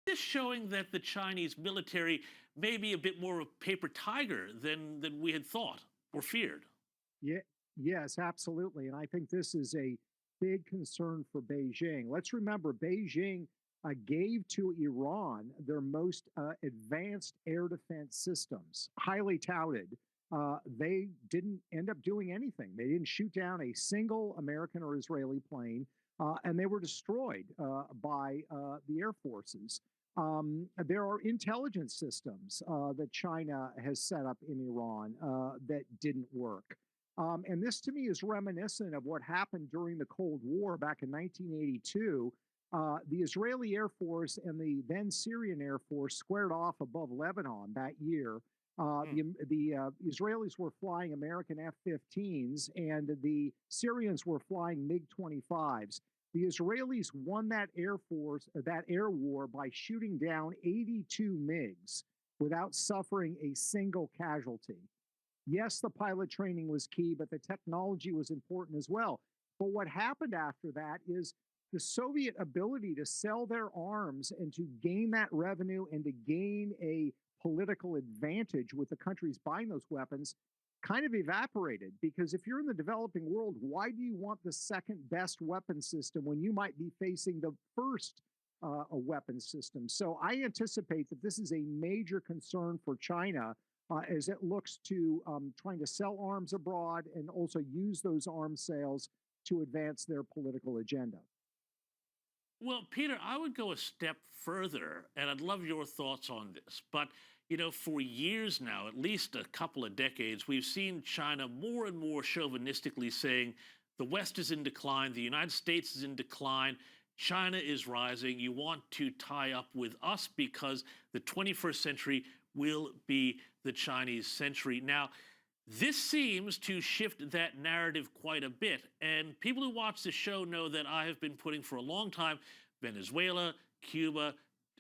this showing that the Chinese military may be a bit more of a paper tiger than we had thought or feared? Yeah, yes, absolutely. And I think this is a big concern for Beijing. Let's remember, Beijing gave to Iran their most advanced air defense systems, highly touted. They didn't end up doing anything. They didn't shoot down a single American or Israeli plane, and they were destroyed by the air forces. There are intelligence systems that China has set up in Iran that didn't work. And this to me is reminiscent of what happened during the Cold War back in 1982. The Israeli Air Force and the then Syrian Air Force squared off above Lebanon that year. Hmm. The Israelis were flying American F-15s, and the Syrians were flying MiG-25s. The Israelis won that air war by shooting down 82 MiGs without suffering a single casualty. Yes, the pilot training was key, but the technology was important as well. But what happened after that is the Soviet ability to sell their arms and to gain that revenue and to gain a political advantage with the countries buying those weapons kind of evaporated. Because if you're in the developing world, why do you want the second best weapon system when you might be facing the first a weapon system? So I anticipate that this is a major concern for China as it looks to trying to sell arms abroad and also use those arms sales to advance their political agenda. Well, Peter, I would go a step further, and I'd love your thoughts on this. But, for years now, at least a couple of decades, we've seen China more and more chauvinistically saying the West is in decline, the United States is in decline, China is rising. You want to tie up with us because the 21st century will be the Chinese century. Now, this seems to shift that narrative quite a bit. And people who watch the show know that I have been putting for a long time Venezuela, Cuba,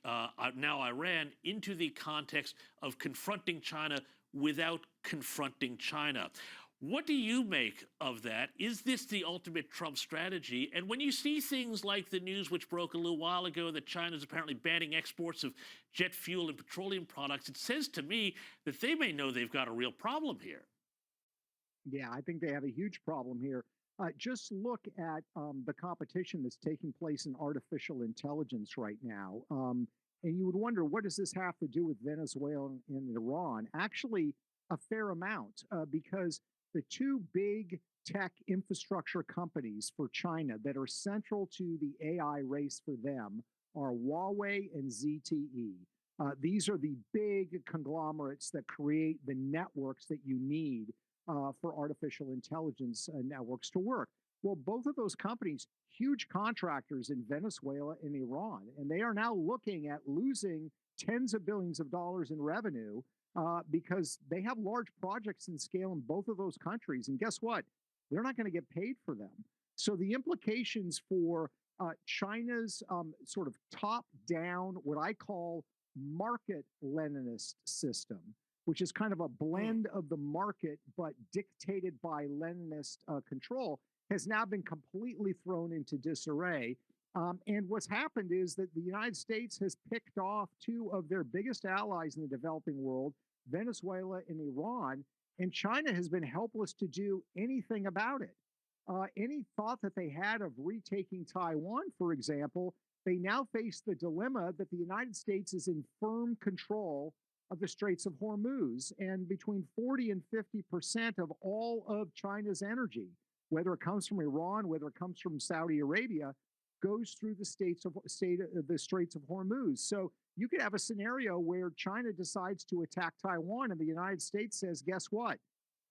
now Iran into the context of confronting China without confronting China. What do you make of that? Is this the ultimate Trump strategy? And when you see things like the news which broke a little while ago that China is apparently banning exports of jet fuel and petroleum products, it says to me that they may know they've got a real problem here. Yeah, I think they have a huge problem here. Just look at the competition that's taking place in artificial intelligence right now. And you would wonder, what does this have to do with Venezuela and Iran? Actually, a fair amount, because the two big tech infrastructure companies for China that are central to the AI race for them are Huawei and ZTE. These are the big conglomerates that create the networks that you need for artificial intelligence networks to work. Well, both of those companies, huge contractors in Venezuela and Iran, and they are now looking at losing tens of billions of dollars in revenue because they have large projects in scale in both of those countries. And guess what? They're not going to get paid for them. So the implications for China's sort of top down, what I call market Leninist system, which is kind of a Hmm. blend of the market but dictated by Leninist control, has now been completely thrown into disarray. And what's happened is that the United States has picked off two of their biggest allies in the developing world, Venezuela and Iran, and China has been helpless to do anything about it. Any thought that they had of retaking Taiwan, for example, they now face the dilemma that the United States is in firm control of the Straits of Hormuz, and between 40 and 50% of all of China's energy, whether it comes from Iran, whether it comes from Saudi Arabia, goes through the Straits of Hormuz. So you could have a scenario where China decides to attack Taiwan, and the United States says, "Guess what?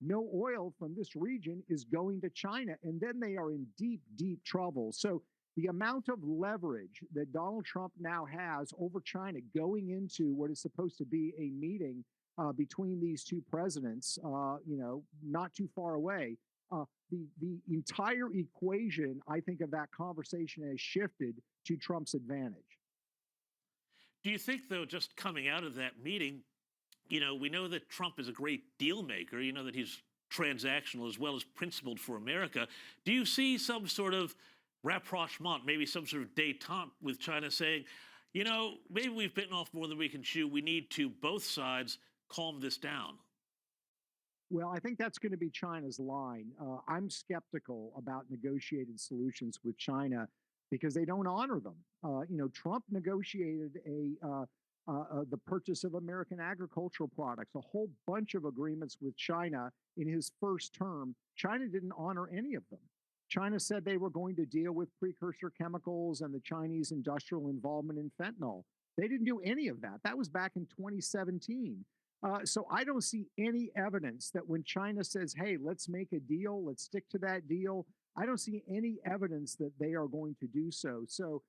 No oil from this region is going to China," and then they are in deep, deep trouble. So the amount of leverage that Donald Trump now has over China going into what is supposed to be a meeting between these two presidents, not too far away. The entire equation, I think, of that conversation has shifted to Trump's advantage. Do you think, though, just coming out of that meeting, we know that Trump is a great deal maker, that he's transactional as well as principled for America. Do you see some sort of rapprochement, maybe some sort of detente with China saying, Maybe we've bitten off more than we can chew. We need to, both sides, calm this down. Well, I think that's going to be China's line. I'm skeptical about negotiated solutions with China because they don't honor them. Trump negotiated the purchase of American agricultural products, a whole bunch of agreements with China in his first term. China didn't honor any of them. China said they were going to deal with precursor chemicals and the Chinese industrial involvement in fentanyl. They didn't do any of that. That was back in 2017. So I don't see any evidence that when China says, hey, let's make a deal, let's stick to that deal, I don't see any evidence that they are going to do so. So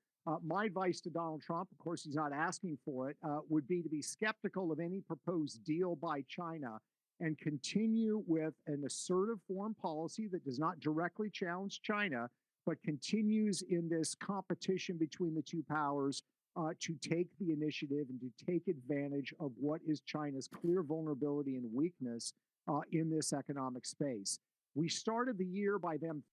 my advice to Donald Trump, of course, he's not asking for it, would be to be skeptical of any proposed deal by China and continue with an assertive foreign policy that does not directly challenge China, but continues in this competition between the two powers to take the initiative and to take advantage of what is China's clear vulnerability and weakness in this economic space. We started the year by them